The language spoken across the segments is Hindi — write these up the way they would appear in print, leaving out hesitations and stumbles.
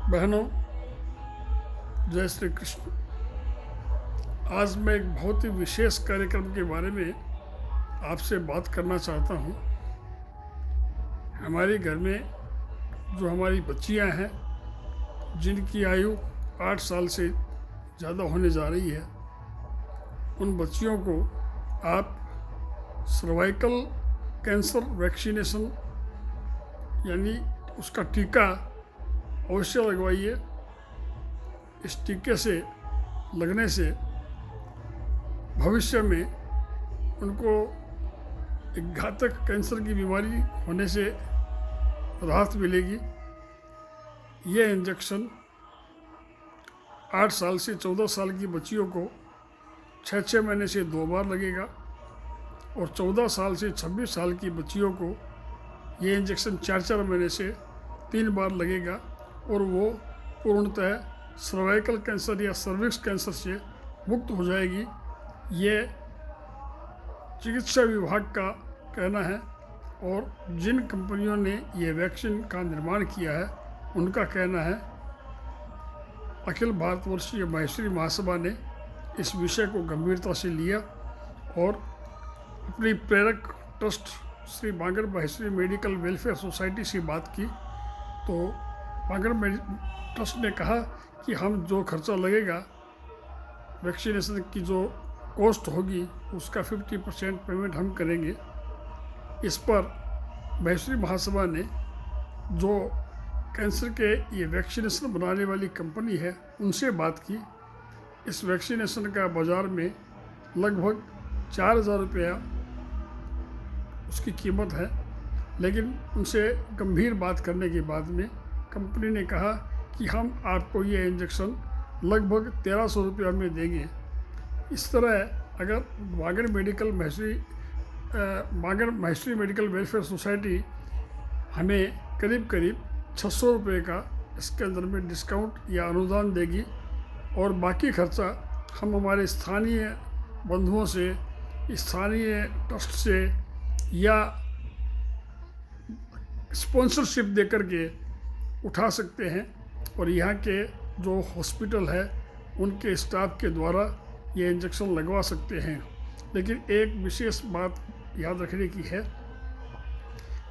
बहनों, जय श्री कृष्ण। आज मैं एक बहुत ही विशेष कार्यक्रम के बारे में आपसे बात करना चाहता हूँ। हमारे घर में जो हमारी बच्चियाँ हैं, जिनकी आयु 8 साल से ज़्यादा होने जा रही है, उन बच्चियों को आप सर्वाइकल कैंसर वैक्सीनेशन यानी उसका टीका अवश्य लगवाइए। इस टीके से लगने से भविष्य में उनको एक घातक कैंसर की बीमारी होने से राहत मिलेगी। ये इंजेक्शन 8 साल से 14 साल की बच्चियों को 6 महीने से 2 बार लगेगा और 14 साल से 26 साल की बच्चियों को ये इंजेक्शन 4 महीने से 3 बार लगेगा और वो पूर्णतः सर्वाइकल कैंसर या सर्विक्स कैंसर से मुक्त हो जाएगी। ये चिकित्सा विभाग का कहना है और जिन कंपनियों ने ये वैक्सीन का निर्माण किया है उनका कहना है। अखिल भारतवर्षीय माहेश्वरी महासभा ने इस विषय को गंभीरता से लिया और अपनी प्रेरक ट्रस्ट श्री बांगर माहेश्वरी मेडिकल वेलफेयर सोसाइटी से बात की। तो बांगर ट्रस्ट ने कहा कि हम जो खर्चा लगेगा, वैक्सीनेशन की जो कॉस्ट होगी, उसका 50% पेमेंट हम करेंगे। इस पर माहेश्वरी महासभा ने जो कैंसर के ये वैक्सीनेशन बनाने वाली कंपनी है उनसे बात की। इस वैक्सीनेशन का बाज़ार में लगभग 4,000 रुपया उसकी कीमत है, लेकिन उनसे गंभीर बात करने के बाद में कंपनी ने कहा कि हम आपको ये इंजेक्शन लगभग 1,300 रुपया में देंगे। इस तरह अगर बांगर माहेश्वरी मेडिकल वेलफेयर सोसाइटी हमें करीब 600 रुपये का इसके अंदर में डिस्काउंट या अनुदान देगी और बाकी खर्चा हम हमारे स्थानीय बंधुओं से, स्थानीय ट्रस्ट से या स्पॉन्सरशिप दे कर के उठा सकते हैं और यहाँ के जो हॉस्पिटल है उनके स्टाफ के द्वारा ये इंजेक्शन लगवा सकते हैं। लेकिन एक विशेष बात याद रखने की है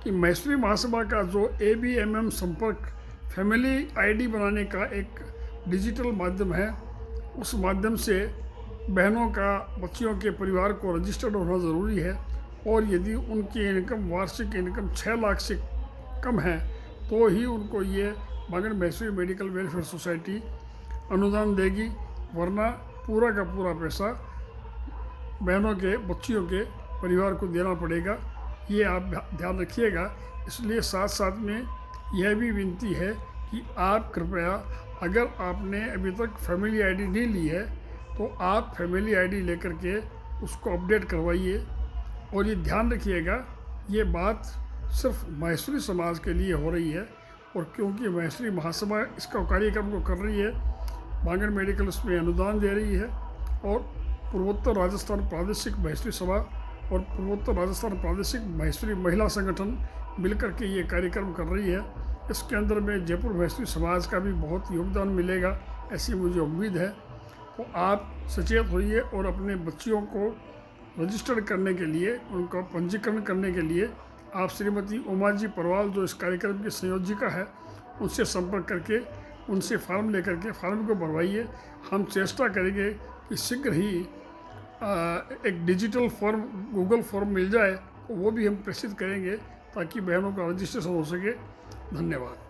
कि माहेश्वरी महासभा का जो ABMM संपर्क फैमिली ID बनाने का एक डिजिटल माध्यम है, उस माध्यम से बहनों का, बच्चियों के परिवार को रजिस्टर्ड होना ज़रूरी है और यदि उनकी इनकम, वार्षिक इनकम 6 लाख से कम है तो ही उनको ये बांगर माहेश्वरी मेडिकल वेलफेयर सोसाइटी अनुदान देगी, वरना पूरा का पूरा पैसा बहनों के, बच्चियों के परिवार को देना पड़ेगा। ये आप ध्यान रखिएगा। इसलिए साथ साथ में यह भी विनती है कि आप कृपया, अगर आपने अभी तक फैमिली ID नहीं ली है तो आप फैमिली ID लेकर के उसको अपडेट करवाइए। और ये ध्यान रखिएगा, ये बात सिर्फ माहेश्वरी समाज के लिए हो रही है और क्योंकि माहेश्वरी महासभा इसका कार्यक्रम को कर रही है, बांगर मेडिकल उसमें अनुदान दे रही है और पूर्वोत्तर राजस्थान प्रादेशिक माहेश्वरी सभा और पूर्वोत्तर राजस्थान प्रादेशिक माहेश्वरी महिला संगठन मिलकर के ये कार्यक्रम कर रही है। इसके अंदर में जयपुर माहेश्वरी समाज का भी बहुत योगदान मिलेगा, ऐसी मुझे उम्मीद है। तो आप सचेत होइए और अपने बच्चियों को रजिस्टर करने के लिए, उनका पंजीकरण करने के लिए आप श्रीमती उमा जी परवाल, जो इस कार्यक्रम की संयोजिका है, उनसे संपर्क करके उनसे फॉर्म लेकर के फॉर्म को भरवाइए। हम चेष्टा करेंगे कि शीघ्र ही एक डिजिटल फॉर्म, गूगल फॉर्म मिल जाए, वो भी हम प्रेषित करेंगे ताकि बहनों का रजिस्ट्रेशन हो सके। धन्यवाद।